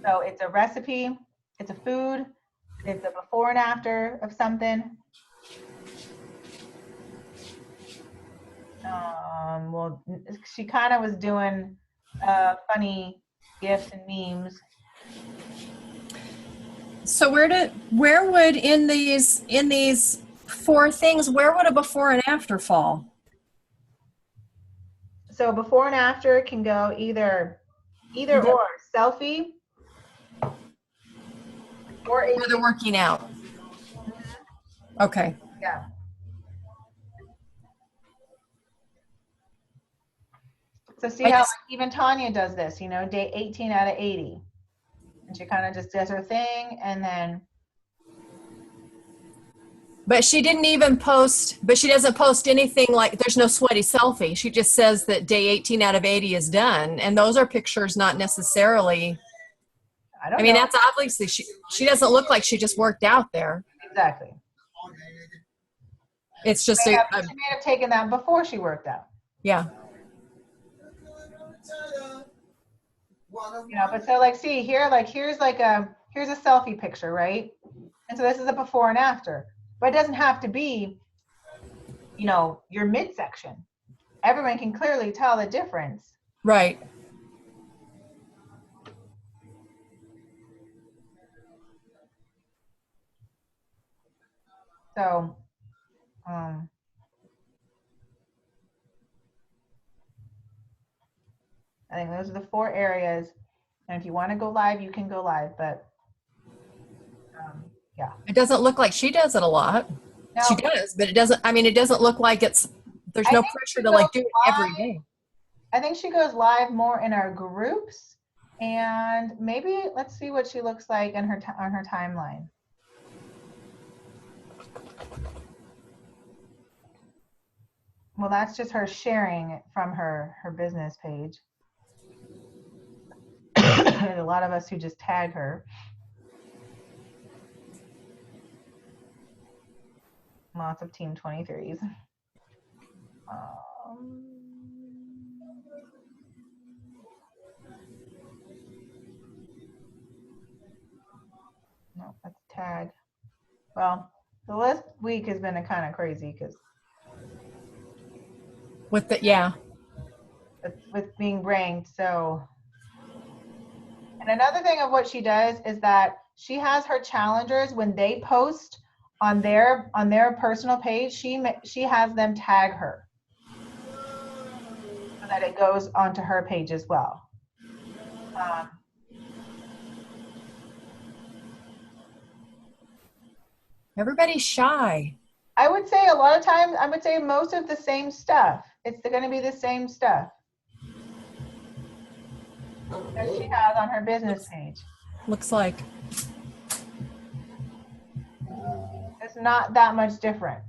So it's a recipe, it's a food, it's a before and after of something. Well, she kind of was doing funny gifs and memes. So where would in these 4 things, where would a before and after fall? So before and after can go either or, selfie or Where they're working out. Okay. yeah. So see how even Tanya does this, day 18 out of 80. And she kind of just does her thing, and then. But she didn't even she doesn't post anything like there's no sweaty selfie. She just says that day 18 out of 80 is done. And those are pictures not necessarily. I mean, that's obviously, she doesn't look like she just worked out there. Exactly. It's just she may have taken that before she worked out. Yeah. But so like, see here, like here's a selfie picture, right? And so this is a before and after, but it doesn't have to be, your midsection. Everyone can clearly tell the difference. Right. So, I think those are the 4 areas. And if you want to go live, you can go live, but yeah. It doesn't look like she does it a lot. No. She does, but it doesn't look like there's no pressure to like do it every day. I think she goes live more in our groups And maybe let's see what she looks like in her on her timeline. Well, that's just her sharing it from her business page. There's a lot of us who just tag her. Lots of Team 23s. No, that's tag. Well, the last week has been a kind of crazy because With the, yeah. with being ranked. So, and another thing of what she does is that she has her challengers when they post on their personal page. She has them tag her so that it goes onto her page as well. Everybody's shy. I would say a lot of times, I would say most of the same stuff. It's going to be the same stuff that she has on her business page. Looks like. It's not that much different.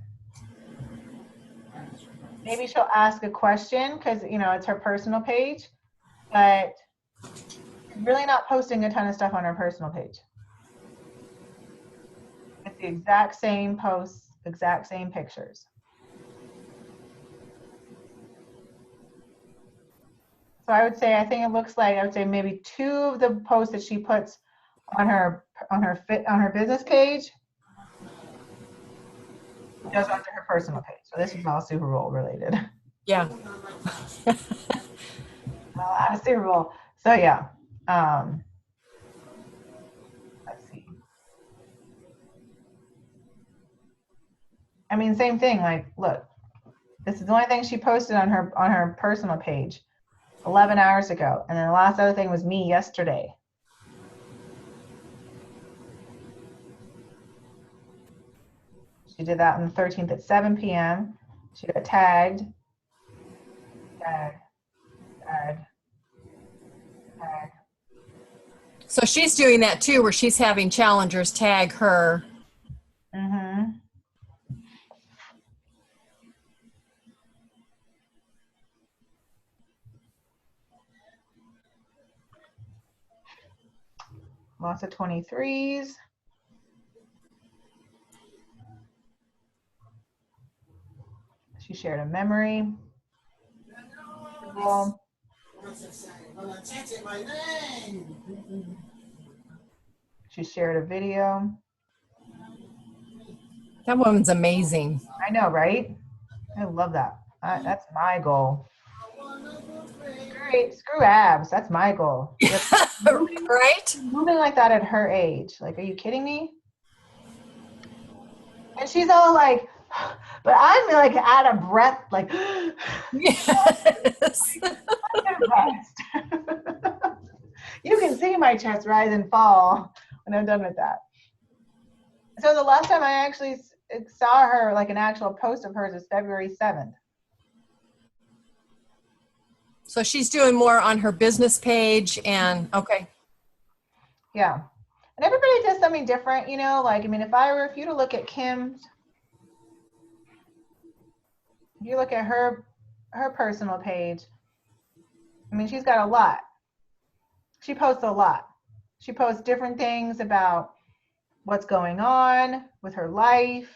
Maybe she'll ask a question because, you know, it's her personal page, but really not posting a ton of stuff on her personal page. It's the exact same posts, exact same pictures. So I would say, I think it looks like, I would say maybe 2 of the posts that she puts on her business page goes onto her personal page. So this is all Super Bowl related. Yeah. A lot of Super Bowl. So yeah. Let's see. I mean, same thing. Like, look, this is the only thing she posted on her personal page 11 hours ago, and then the last other thing was me yesterday. She did that on the 13th at 7 p.m. She got tagged. Tag. So she's doing that too, where she's having challengers tag her. Mm-hmm. Lots of 23s. She shared a memory. Well, she shared a video. That woman's amazing. I know, right? I love that. That's my goal. Screw abs. That's my goal. Right? Moving like that at her age. Like, are you kidding me? And she's all like, but I'm like out of breath, like, Yes. You can see my chest rise and fall when I'm done with that. So the last time I actually saw her, like an actual post of hers, is February 7th. So she's doing more on her business page and okay. Yeah. And everybody does something different, you know, like, I mean, if you to look at Kim's, if you look at her personal page, I mean, she's got a lot. She posts a lot. She posts different things about what's going on with her life,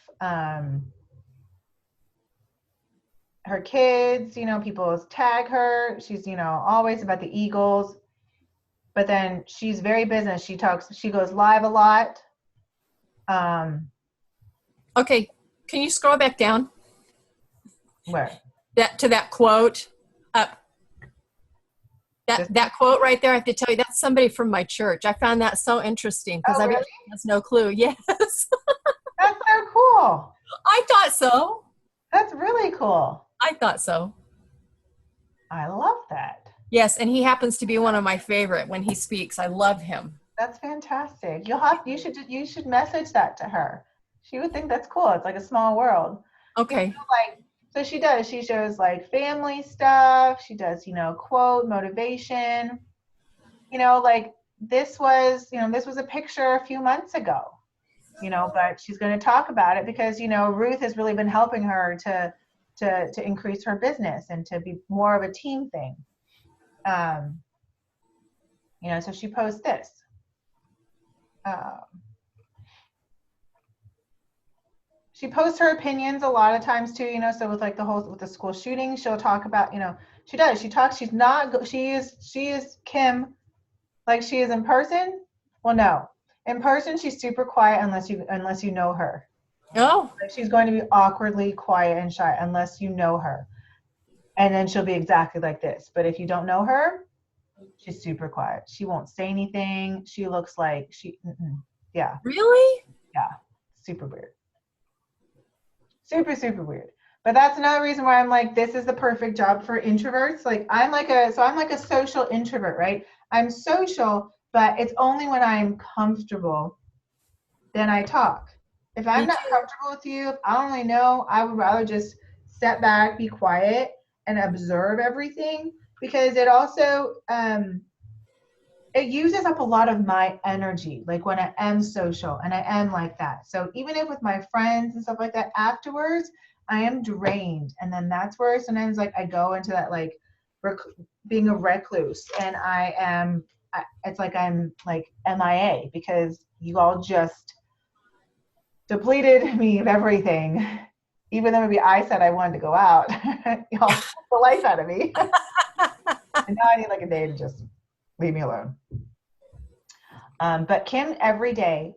her kids, you know, people tag her. She's, you know, always about the Eagles. But then she's very business. She goes live a lot. Okay, can you scroll back down? Where? To that quote. That quote right there, I have to tell you, that's somebody from my church. I found that so interesting because really? I has no clue. Yes. That's so cool. I thought so. That's really cool. I thought so. I love that. Yes, and he happens to be one of my favorite when he speaks. I love him. That's fantastic. You should message that to her. She would think that's cool. It's like a small world. Okay. So she does. She shows like family stuff. She does, you know, quote, motivation. like this was a picture a few months ago, but she's going to talk about it because, Ruth has really been helping her to increase her business and to be more of a team thing. So she posts this. She posts her opinions a lot of times too, so with like with the school shooting, she'll talk about, she talks, she is Kim like she is in person. Well, no, in person, she's super quiet unless you know her. Oh, Like she's going to be awkwardly quiet and shy unless you know her. And then she'll be exactly like this. But if you don't know her, she's super quiet. She won't say anything. She looks like yeah. really? Yeah. Super weird. Super, super weird. But that's another reason why I'm like, this is the perfect job for introverts. Like I'm like a social introvert, right? I'm social, but it's only when I'm comfortable then I talk. If I'm not comfortable with you, if I don't really know, I would rather just step back, be quiet, and observe everything, because it also it uses up a lot of my energy, like when I am social and I am like that. So even if with my friends and stuff like that, afterwards, I am drained. And then that's where sometimes like I go into that like being a recluse, and it's like I'm like MIA because you all just depleted me of everything. Even though maybe I said I wanted to go out, y'all took the life out of me. And now I need like a day to just leave me alone. But Kim, every day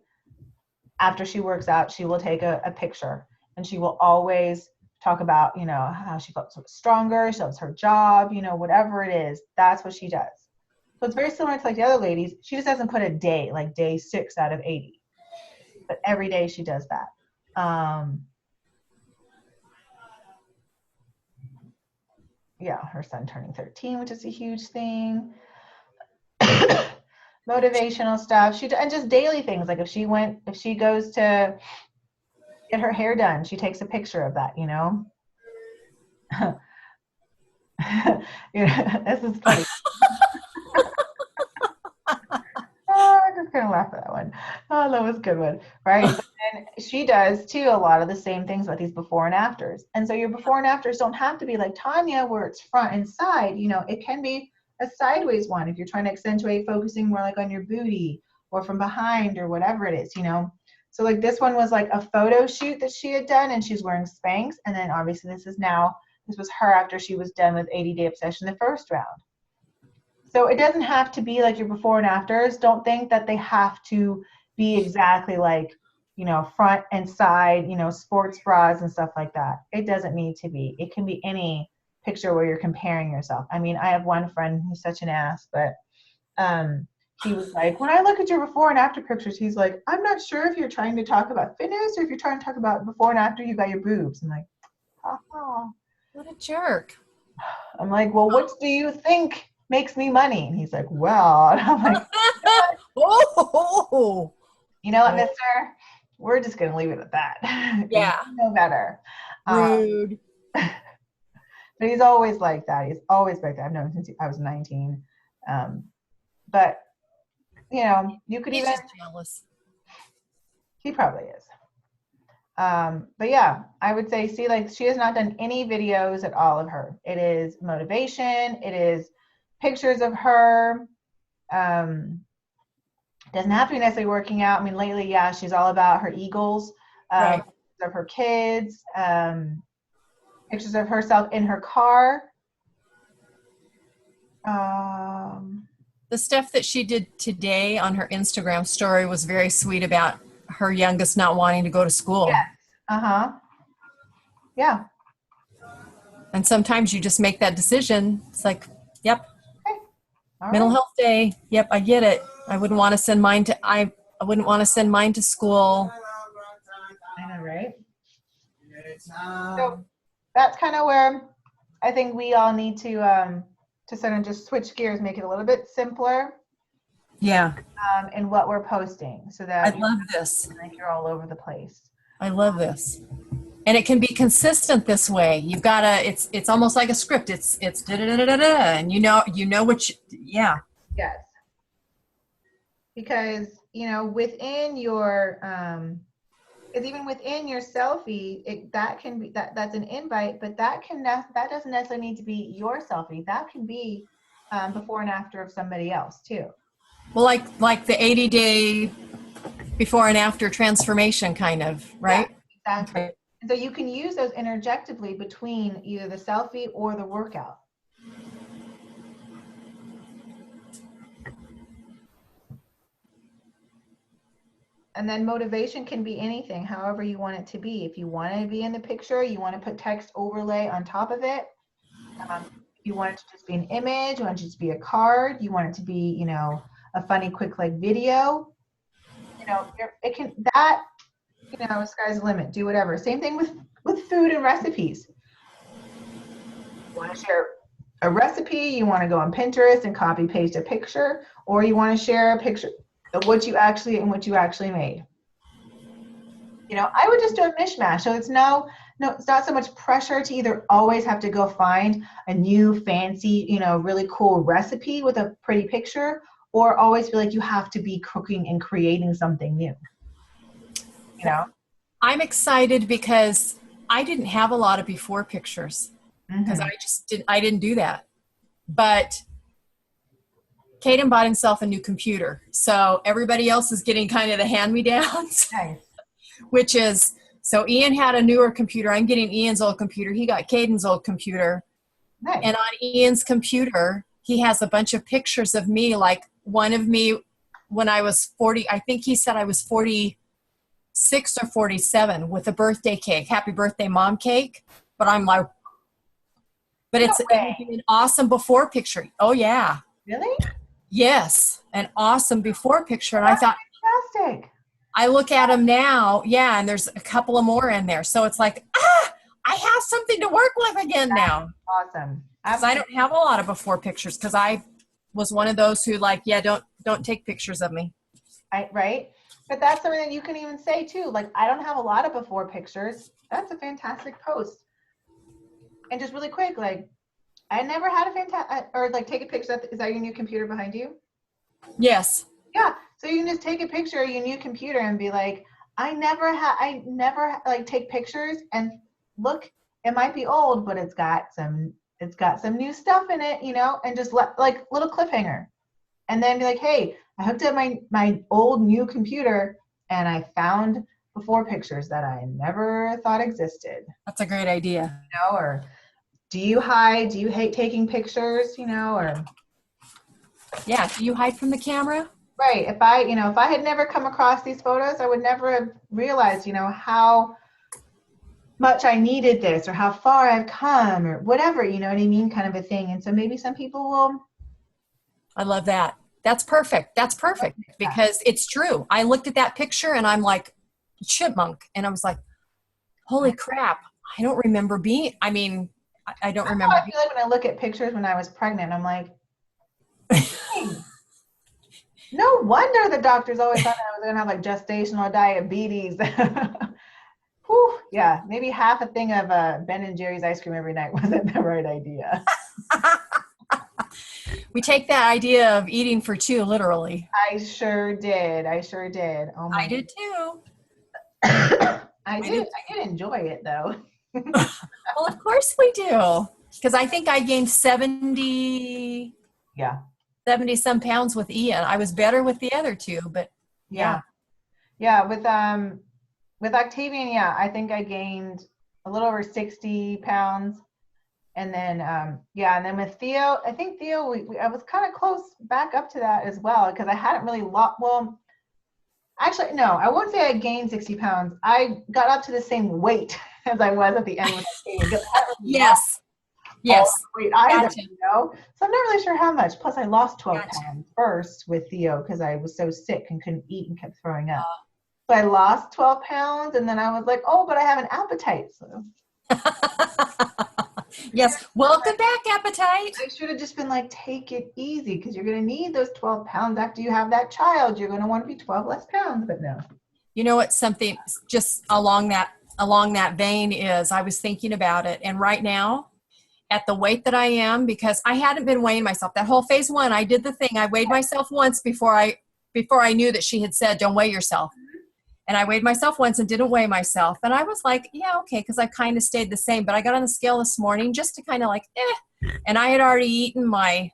after she works out, she will take a picture, and she will always talk about, how she felt so stronger. She loves her job, whatever it is, that's what she does. So it's very similar to like the other ladies. She just doesn't put a day, like day 6 out of 80. But every day she does that. Yeah, her son turning 13, which is a huge thing. Motivational stuff. And just daily things. Like if she goes to get her hair done, she takes a picture of that, This is funny. I just kind of laugh at that one. Oh, that was a good one, right? But then she does too a lot of the same things about these before and afters. And so your before and afters don't have to be like Tanya, where it's front and side. It can be a sideways one if you're trying to accentuate focusing more like on your booty or from behind or whatever it is. So like this one was like a photo shoot that she had done, and she's wearing Spanx. And then obviously this was her after she was done with 80-Day Obsession the first round. So it doesn't have to be like your before and afters. Don't think that they have to be exactly like, front and side, sports bras and stuff like that. It doesn't need to be. It can be any picture where you're comparing yourself. I mean, I have one friend who's such an ass, but he was like, when I look at your before and after pictures, he's like, I'm not sure if you're trying to talk about fitness or if you're trying to talk about before and after you got your boobs. I'm like, oh. What a jerk. I'm like, well, what do you think makes me money? And he's like, well, and I'm like, oh, you know what, mister? We're just going to leave it at that. Yeah. You know better. Rude. But he's always like that. He's always like that. I've known him since I was 19. But, you could He's even. just jealous. He probably is. But yeah, I would say, see, like she has not done any videos at all of her. It is motivation. It is pictures of her. Doesn't have to be necessarily working out. I mean, lately, yeah, she's all about her Eagles, Right. of her kids, pictures of herself in her car. The stuff that she did today on her Instagram story was very sweet about her youngest not wanting to go to school. Yes. Uh-huh. Yeah. And sometimes you just make that decision. It's like, yep, Okay. All mental right. health day. Yep, I get it. I wouldn't want to send mine to I wouldn't want to send mine to school. I know, right? So that's kind of where I think we all need to sort of just switch gears, make it a little bit simpler Yeah. in what we're posting, so that I love this. like you're all over the place. I love this. And it can be consistent this way. You've got to, it's almost like a script. It's da da da da da, and you know what yeah. Yes. because, within your, because even within your selfie, that can be, that's an invite, but that doesn't necessarily need to be your selfie. That can be before and after of somebody else too. Well, like the 80-day before and after transformation kind of, right? Yeah, exactly. Okay. And so you can use those interjectively between either the selfie or the workout. And then motivation can be anything, however you want it to be. If you want to be in the picture, you want to put text overlay on top of it. If you want it to just be an image, you want it to just be a card, you want it to be, a funny, quick, video. It can, sky's the limit. Do whatever. Same thing with food and recipes. You want to share a recipe, you want to go on Pinterest and copy paste a picture, or you want to share a picture of what you actually made. I would just do a mishmash. So it's it's not so much pressure to either always have to go find a new fancy, really cool recipe with a pretty picture, or always feel like you have to be cooking and creating something new. I'm excited because I didn't have a lot of before pictures because I didn't do that. But Caden bought himself a new computer. So everybody else is getting kind of the hand-me-downs. Nice. Which is, so Ian had a newer computer. I'm getting Ian's old computer. He got Caden's old computer. Nice. And on Ian's computer, he has a bunch of pictures of me, like one of me when I was 40. I think he said I was 46 or 47 with a birthday cake, happy birthday mom cake. But I'm like, but it's an awesome before picture. Oh, yeah. Really? Yes, an awesome before picture. And I thought, fantastic. I look at them now, yeah, and there's a couple of more in there. So it's like, I have something to work with again now. Awesome. Because I don't have a lot of before pictures because I was one of those who don't take pictures of me. Right? But that's something that you can even say too. Like, I don't have a lot of before pictures. That's a fantastic post. And just really quick, I never had a fantastic, or take a picture. Is that your new computer behind you? Yes. Yeah. So you can just take a picture of your new computer and be like, I never take pictures and look, it might be old, but it's got some new stuff in it, and just little cliffhanger. And then be like, hey, I hooked up my old new computer and I found before pictures that I never thought existed. That's a great idea. Or do you hate taking pictures, or yeah, do you hide from the camera? Right. If I had never come across these photos, I would never have realized, how much I needed this or how far I've come or whatever, you know what I mean? Kind of a thing. And so maybe some people will. I love that. That's perfect. That's perfect because it's true. I looked at that picture and I'm like chipmunk and I was like, holy crap. I don't remember I don't remember. I feel like when I look at pictures when I was pregnant, I'm like, hey, no wonder the doctors always thought I was going to have gestational diabetes. Whew, yeah, maybe half a thing of Ben and Jerry's ice cream every night wasn't the right idea. We take that idea of eating for two literally. I sure did. Oh my! I did too. I did enjoy it though. Well, of course we do. Because I think I gained 70 some pounds with Ian. I was better with the other two, but yeah. Yeah, with Octavian, I think I gained a little over 60 pounds. And then, and then with Theo, I think Theo, I was kind of close back up to that as well because I hadn't really actually, no, I won't say I gained 60 pounds. I got up to the same weight as I was at the end. Yes. Wait, either, So I'm not really sure how much. Plus, I lost 12 pounds first with Theo because I was so sick and couldn't eat and kept throwing up. So I lost 12 pounds, and then I was like, oh, but I have an appetite. So. Yes, welcome back, appetite. I should have just been like, take it easy because you're going to need those 12 pounds after you have that child. You're going to want to be 12 less pounds, but no. You know what? Something just along that vein is I was thinking about it, and right now, at the weight that I am, because I hadn't been weighing myself. That whole phase 1, I did the thing. I weighed myself once before I before I knew that she had said, don't weigh yourself. And I weighed myself once and didn't weigh myself. And I was like, yeah, okay, because I kind of stayed the same. But I got on the scale this morning just to kind of like, And I had already eaten my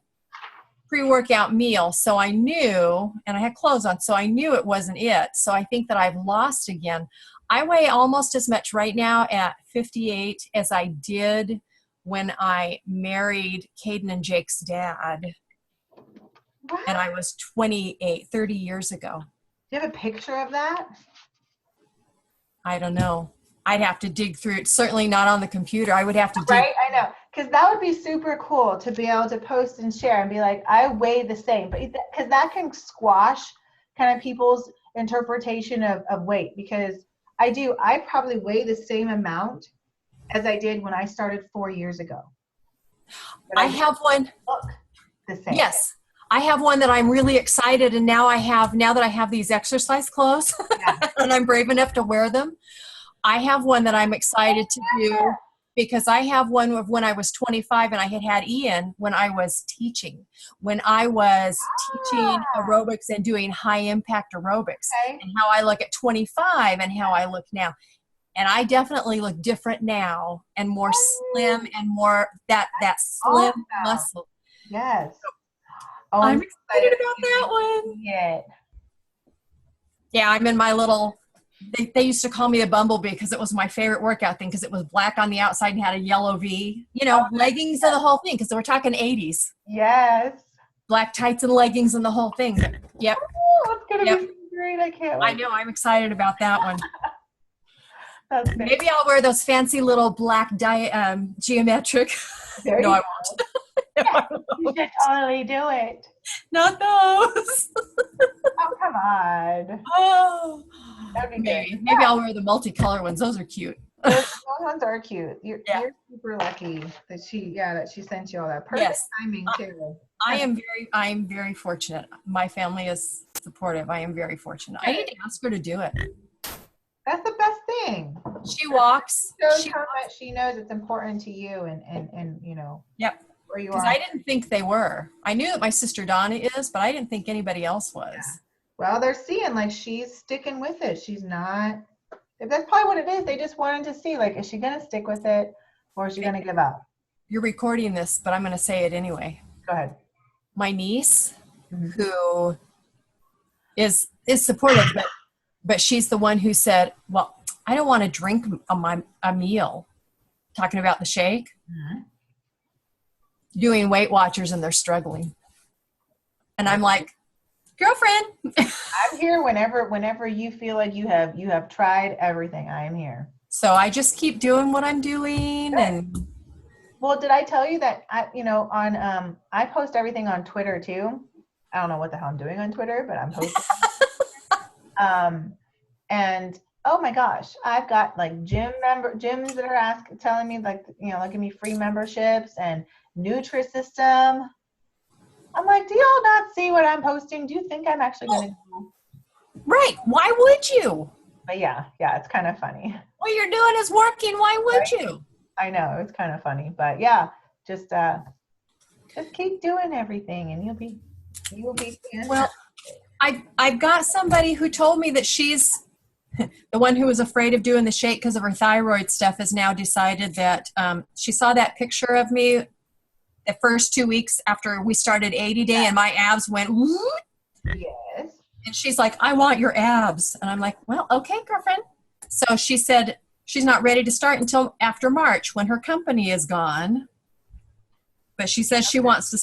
pre-workout meal. So I knew, and I had clothes on, so I knew it wasn't it. So I think that I've lost again. I weigh almost as much right now at 58 as I did when I married Caden and Jake's dad. Wow. And I was 28, 30 years ago. Do you have a picture of that? I don't know. I'd have to dig through it. Certainly not on the computer. I would have to dig. Right, I know. Because that would be super cool to be able to post and share and be like, I weigh the same. But because that can squash kind of people's interpretation of weight. Because I probably weigh the same amount as I did when I started 4 years ago. But I have one. Look the same. Yes. I have one that I'm really excited, and now that I have these exercise clothes and I'm brave enough to wear them, I have one that I'm excited to do because I have one of when I was 25 and I had Ian when I was teaching. When I was teaching aerobics and doing high impact aerobics, and how I look at 25 and how I look now. And I definitely look different now and more slim and more that slim muscle. Yes. Oh, I'm excited about that one. Yeah, I'm in my little, they used to call me a bumblebee because it was my favorite workout thing because it was black on the outside and had a yellow V. You know, leggings and the whole thing because we're talking 80s. Yes. Black tights and leggings and the whole thing. Yep. Oh, it's going to be great. I can't wait. I know. I'm excited about that one. That's great. Maybe I'll wear those fancy little black geometric. There No, you I go. won't. You should totally do it. Not those. Oh, come on. Oh, That'd be maybe. good. Maybe I'll wear the multicolor ones. Those are cute. Those ones are cute. You're Yeah. super lucky that she sent you all that. Perfect Yes. timing too. I am very fortunate. My family is supportive. I am very fortunate. I need to ask her to do it. That's the best thing. She walks. Shows how much she knows it's important to you and you know. Yep. Where you Because are. I didn't think they were. I knew that my sister Donna is, but I didn't think anybody else was. Yeah. Well, they're seeing like she's sticking with it. She's not. That's probably what it is. They just wanted to see like, is she gonna stick with it or is she gonna give up? You're recording this, but I'm going to say it anyway. Go ahead. My niece, Mhm. who is supportive, but she's the one who said, "Well, I don't want to drink a meal." Talking about the shake, doing Weight Watchers, and they're struggling. And I'm like, girlfriend. I'm here whenever you feel like you have tried everything. I am here. So I just keep doing what I'm doing. Good. And Well, did I tell you that I post everything on Twitter too? I don't know what the hell I'm doing on Twitter, but I'm posting. And oh my gosh, I've got like gyms that are telling me like, you know, give me free memberships and Nutrisystem. I'm like, do y'all not see what I'm posting? Do you think I'm actually going to go? right. Why would you? But yeah, it's kind of funny. What you're doing is working. Why would Right. you? I know it's kind of funny, but yeah, just keep doing everything and you'll be. Well, I've got somebody who told me that she's the one who was afraid of doing the shake because of her thyroid stuff has now decided that she saw that picture of me the first 2 weeks after we started 80 Day and my abs went whoop. Yes. And she's like, I want your abs. And I'm like, well, okay, girlfriend. So she said she's not ready to start until after March when her company is gone. But she says she wants to